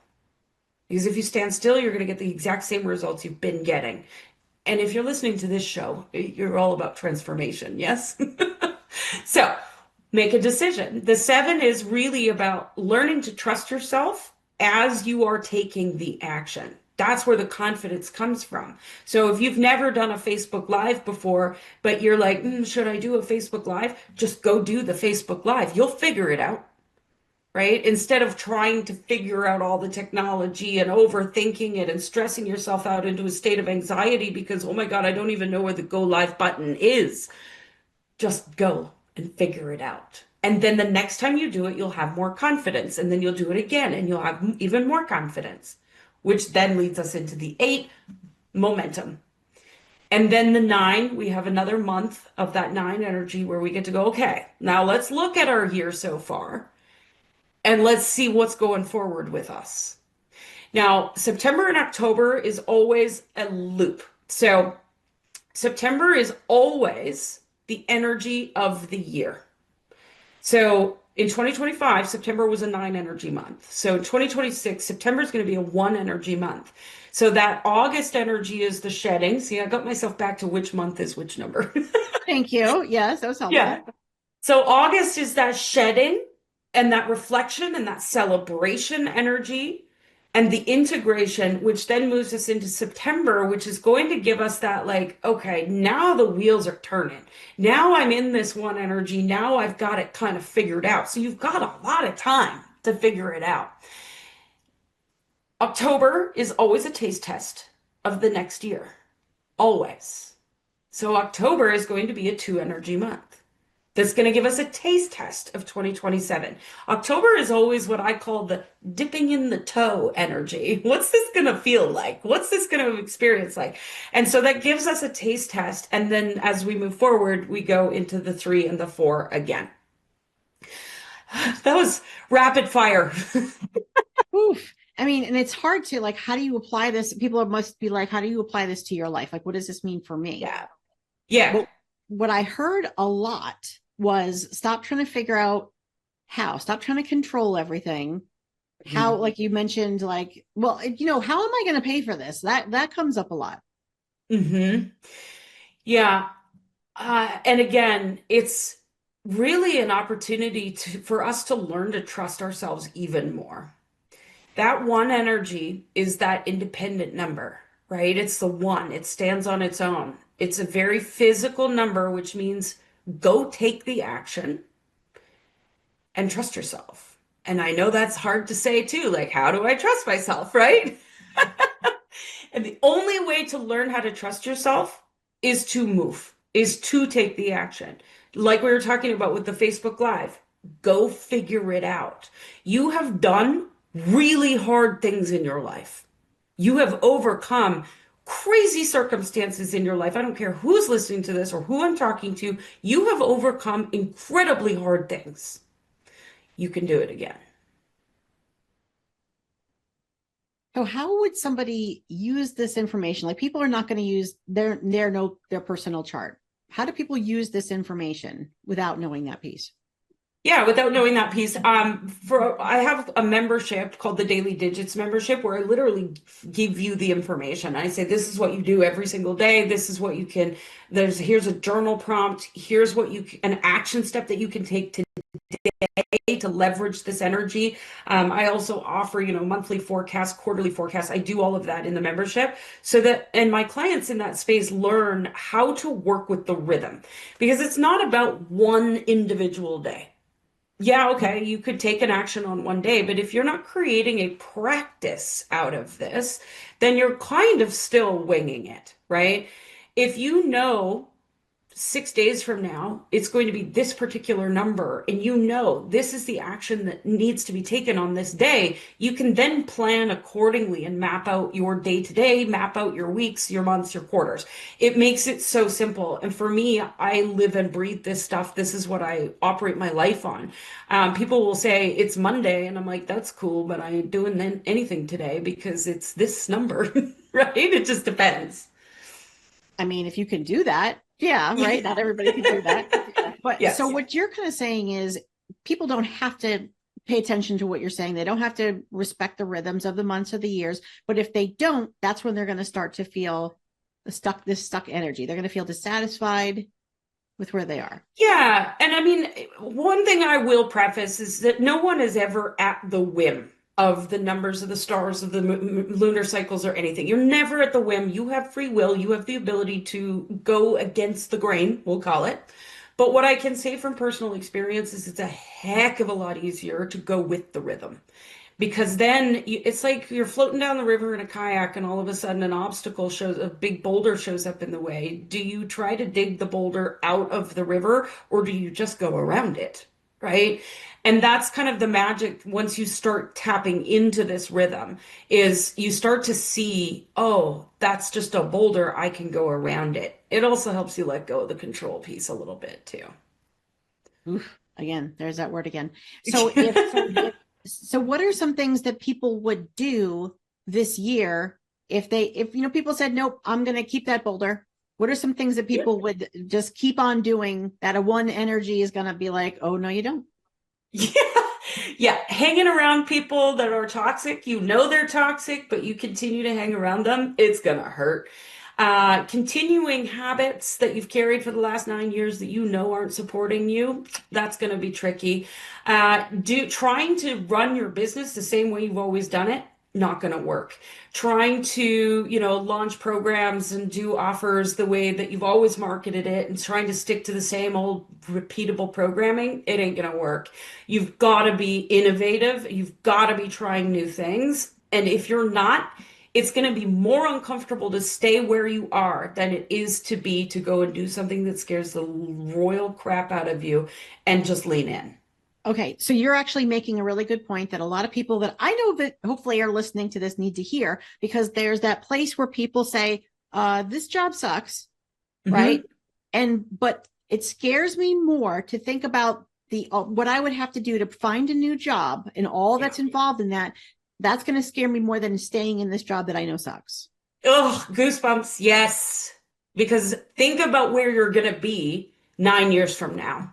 Because if you stand still, you're going to get the exact same results you've been getting. And if you're listening to this show, you're all about transformation, yes? So make a decision. The 7 is really about learning to trust yourself as you are taking the action. That's where the confidence comes from. So if you've never done a Facebook Live before, but you're like, should I do a Facebook Live? Just go do the Facebook Live. You'll figure it out, right? Instead of trying to figure out all the technology and overthinking it and stressing yourself out into a state of anxiety because, oh my God, I don't even know where the go live button is. Just go and figure it out. And then the next time you do it, you'll have more confidence. And then you'll do it again and you'll have even more confidence, which then leads us into the 8, momentum. And then the 9, we have another month of that 9 energy where we get to go, okay, now let's look at our year so far and let's see what's going forward with us. Now, September and October is always a loop. So September is always the energy of the year. So in 2025, September was a 9 energy month. So in 2026, September is going to be a 1 energy month. So that August energy is the shedding. See, I got myself back to which month is which number. Thank you. Yes, that was helpful. Yeah. So August is that shedding and that reflection and that celebration energy and the integration, which then moves us into September, which is going to give us that, like, okay, now the wheels are turning. Now I'm in this one energy. Now I've got it kind of figured out. So you've got a lot of time to figure it out. October is always a taste test of the next year. Always. So October is going to be a 2 energy month. That's going to give us a taste test of 2027. October is always what I call the dipping in the toe energy. What's this going to feel like? What's this going to experience like? And so that gives us a taste test. And then as we move forward, we go into the 3 and the 4 again. That was rapid fire. Oof. I mean, and it's hard to, like, how do you apply this? People must be like, how do you apply this to your life? Like, what does this mean for me? Yeah. Yeah. But what I heard a lot was stop trying to figure out how, stop trying to control everything. How, like you mentioned, like, well, how am I going to pay for this? That comes up a lot. Yeah. And again, it's really an opportunity for us to learn to trust ourselves even more. That 1 energy is that independent number, right? It's the 1. It stands on its own. It's a very physical number, which means go take the action and trust yourself. And I know that's hard to say too. Like, how do I trust myself, right? And the only way to learn how to trust yourself is to move, is to take the action. Like we were talking about with the Facebook Live, go figure it out. You have done really hard things in your life. You have overcome crazy circumstances in your life. I don't care who's listening to this or who I'm talking to. You have overcome incredibly hard things. You can do it again. So how would somebody use this information? Like, people are not going to use their personal chart. How do people use this information without knowing that piece? Yeah, without knowing that piece, I have a membership called the Daily Digits membership where I literally give you the information. I say, this is what you do every single day. This is what you can, here's a journal prompt. Here's what an action step that you can take today to leverage this energy. I also offer, monthly forecasts, quarterly forecasts. I do all of that in the membership and my clients in that space learn how to work with the rhythm, because it's not about one individual day. Yeah, okay, you could take an action on one day, but if you're not creating a practice out of this, then you're kind of still winging it, right? If you know 6 days from now, it's going to be this particular number, and this is the action that needs to be taken on this day, you can then plan accordingly and map out your day to day, map out your weeks, your months, your quarters. It makes it so simple. And for me, I live and breathe this stuff. This is what I operate my life on. People will say it's Monday, and I'm like, that's cool, but I ain't doing anything today because it's this number, right? It just depends. I mean, if you can do that, yeah, right. Not everybody can do that. But Yes. So what you're kind of saying is people don't have to pay attention to what you're saying. They don't have to respect the rhythms of the months or the years. But if they don't, that's when they're going to start to feel this stuck energy. They're going to feel dissatisfied with where they are. Yeah. And I mean, one thing I will preface is that no one is ever at the whim of the numbers of the stars, of the lunar cycles or anything. You're never at the whim. You have free will. You have the ability to go against the grain, we'll call it. But what I can say from personal experience is it's a heck of a lot easier to go with the rhythm. Because then it's like you're floating down the river in a kayak and all of a sudden a big boulder shows up in the way. Do you try to dig the boulder out of the river, or do you just go around it? Right? And that's kind of the magic once you start tapping into this rhythm, is you start to see, oh, that's just a boulder, I can go around it. It also helps you let go of the control piece a little bit too. Oof, again, there's that word again. So so what are some things that people would do this year, if people said, nope, I'm going to keep that boulder, what are some things that people would just keep on doing that a one energy is going to be like, oh, no, you don't? Yeah. Yeah. Hanging around people that are toxic, they're toxic, but you continue to hang around them, it's going to hurt. Continuing habits that you've carried for the last 9 years that aren't supporting you, that's going to be tricky. Trying to run your business the same way you've always done it, not going to work. Trying to, launch programs and do offers the way that you've always marketed it and trying to stick to the same old repeatable programming, it ain't going to work. You've got to be innovative. You've got to be trying new things. And if you're not, it's going to be more uncomfortable to stay where you are than it is to go and do something that scares the royal crap out of you and just lean in. Okay, so you're actually making a really good point that a lot of people that I know that hopefully are listening to this need to hear, because there's that place where people say, this job sucks, right? But it scares me more to think about what I would have to do to find a new job and all that's involved in that. That's going to scare me more than staying in this job that I know sucks. Oh, goosebumps. Yes. Because think about where you're going to be 9 years from now.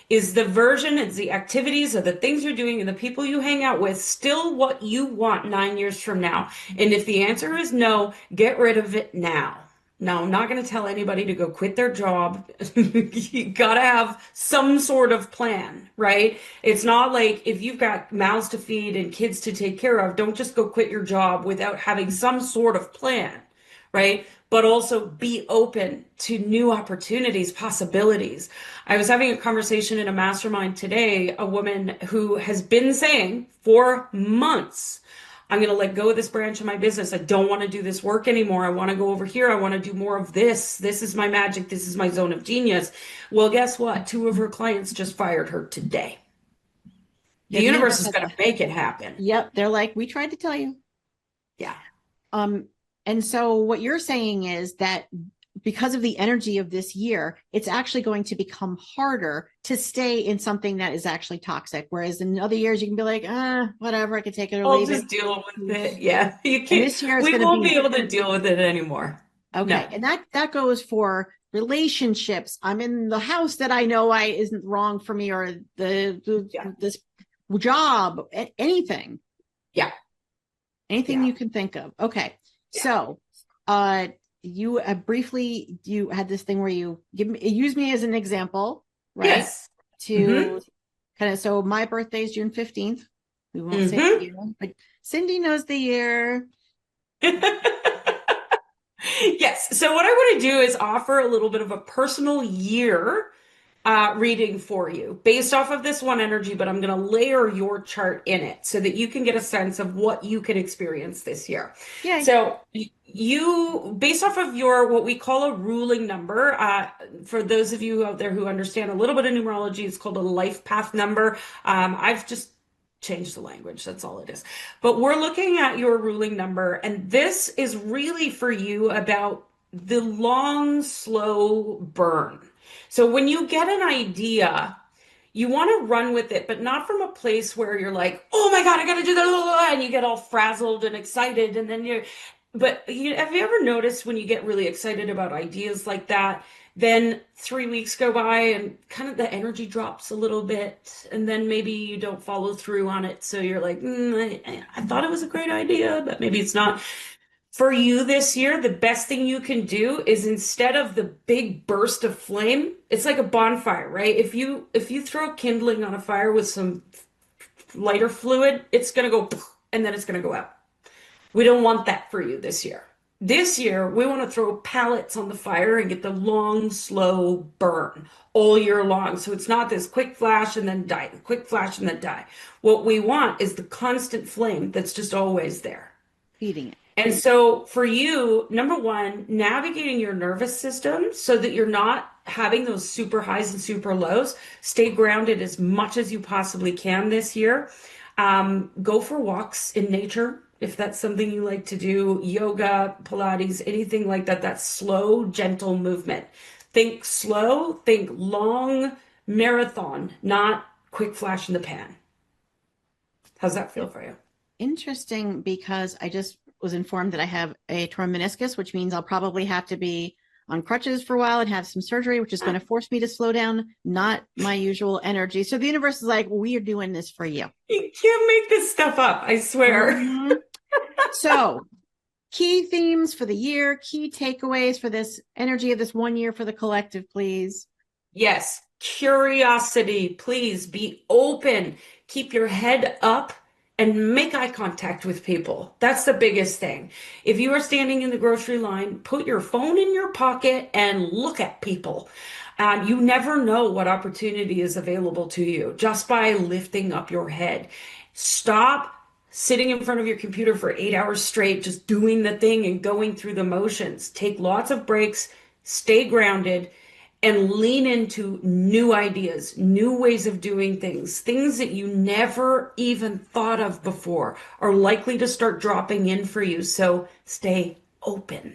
Is the version, it's the activities or the things you're doing and the people you hang out with still what you want 9 years from now? And if the answer is no, get rid of it now. Now, I'm not going to tell anybody to go quit their job. You got to have some sort of plan, right? It's not like if you've got mouths to feed and kids to take care of, don't just go quit your job without having some sort of plan, right? But also be open to new opportunities, possibilities. I was having a conversation in a mastermind today, a woman who has been saying for months, I'm going to let go of this branch of my business. I don't want to do this work anymore. I want to go over here. I want to do more of this. This is my magic. This is my zone of genius. Well, guess what? 2 of her clients just fired her today. The universe is going to make it happen. Yep. They're like, we tried to tell you. Yeah. And so what you're saying is that because of the energy of this year, it's actually going to become harder to stay in something that is actually toxic. Whereas in other years, you can be like, whatever, I can take it or leave it. I'll just deal with it. Yeah. You can't, this year we won't be able to deal with it anymore. Okay. No. And that goes for relationships. I'm in the house that I know isn't wrong for me, or this job, anything. Yeah. Anything you can think of. Okay. Yeah. So, you briefly, you had this thing where you use me as an example, right? Yes. To kind of, so my birthday is June 15th. We won't say the year, but Cindy knows the year. Yes. So what I want to do is offer a little bit of a personal year reading for you based off of this one energy, but I'm going to layer your chart in it so that you can get a sense of what you can experience this year. Yeah. So you, based off of your, what we call a ruling number, for those of you out there who understand a little bit of numerology, it's called a life path number. I've just changed the language. That's all it is. But we're looking at your ruling number, and this is really for you about the long, slow burn. So when you get an idea, you want to run with it, but not from a place where you're like, oh my God, I got to do that. And you get all frazzled and excited. And then have you ever noticed when you get really excited about ideas like that, then 3 weeks go by and kind of the energy drops a little bit, and then maybe you don't follow through on it. So you're like, I thought it was a great idea, but maybe it's not. For you this year, the best thing you can do is, instead of the big burst of flame, it's like a bonfire, right? If you throw kindling on a fire with some lighter fluid, it's going to go and then it's going to go out. We don't want that for you this year. This year, we want to throw pallets on the fire and get the long, slow burn all year long. So it's not this quick flash and then die, quick flash and then die. What we want is the constant flame that's just always there. Feeding it. And so for you, number one, navigating your nervous system so that you're not having those super highs and super lows. Stay grounded as much as you possibly can this year. Go for walks in nature, if that's something you like to do. Yoga, Pilates, anything like that. That's slow, gentle movement. Think slow, think long marathon, not quick flash in the pan. How's that feel for you? Interesting, because I just was informed that I have a torn meniscus, which means I'll probably have to be on crutches for a while and have some surgery, which is going to force me to slow down, not my usual energy. So the universe is like, we are doing this for you. You can't make this stuff up, I swear. Mm-hmm. So key themes for the year, key takeaways for this energy of this 1 year for the collective, please. Yes. Curiosity. Please be open. Keep your head up and make eye contact with people. That's the biggest thing. If you are standing in the grocery line, put your phone in your pocket and look at people. You never know what opportunity is available to you just by lifting up your head. Stop sitting in front of your computer for 8 hours straight, just doing the thing and going through the motions. Take lots of breaks, stay grounded, and lean into new ideas, new ways of doing things, things that you never even thought of before are likely to start dropping in for you. So stay open.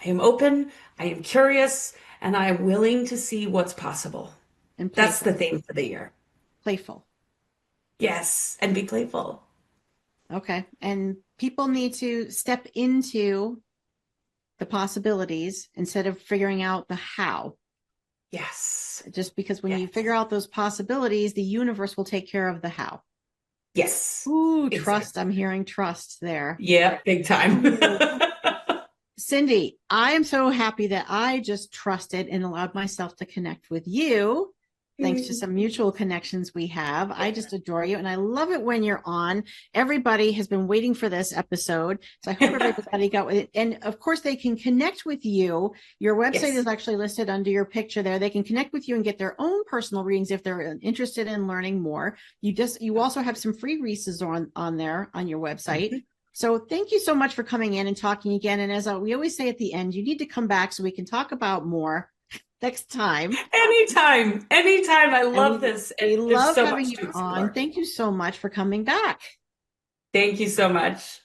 I am open, I am curious, and I am willing to see what's possible. And that's the theme for the year. Playful. Yes, and be playful. Okay. And people need to step into the possibilities instead of figuring out the how. Yes. Just because when you figure out those possibilities, the universe will take care of the how. Yes. Ooh, exactly. Trust. I'm hearing trust there. Yeah, big time. Cindy, I am so happy that I just trusted and allowed myself to connect with you. Thanks to some mutual connections we have. I just adore you. And I love it when you're on. Everybody has been waiting for this episode. So I hope everybody got with it. And of course, they can connect with you. Your website is actually listed under your picture there. They can connect with you and get their own personal readings if they're interested in learning more. You also have some free resources on there on your website. So thank you so much for coming in and talking again. And as we always say at the end, you need to come back so we can talk about more next time. Anytime. I love this. We love having you on. Thank you so much for coming back. Thank you so much.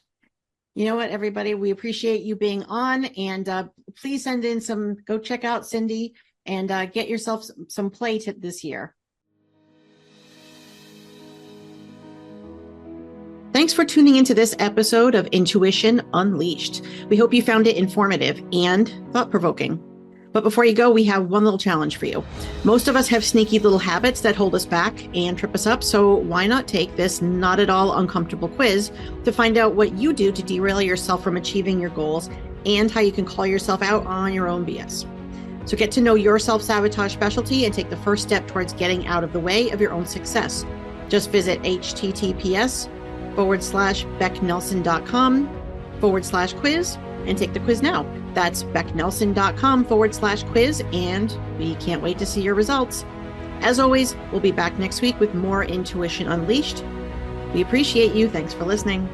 You know what, everybody, we appreciate you being on, and please send in go check out Cindy and get yourself some play this year. Thanks for tuning into this episode of Intuition Unleashed. We hope you found it informative and thought-provoking. But before you go, we have one little challenge for you. Most of us have sneaky little habits that hold us back and trip us up. So why not take this not at all uncomfortable quiz to find out what you do to derail yourself from achieving your goals and how you can call yourself out on your own BS. So get to know your self-sabotage specialty and take the first step towards getting out of the way of your own success. Just visit https:/becknelson.com/quiz and take the quiz now. That's becknelson.com/quiz, and we can't wait to see your results. As always, we'll be back next week with more Intuition Unleashed. We appreciate you. Thanks for listening.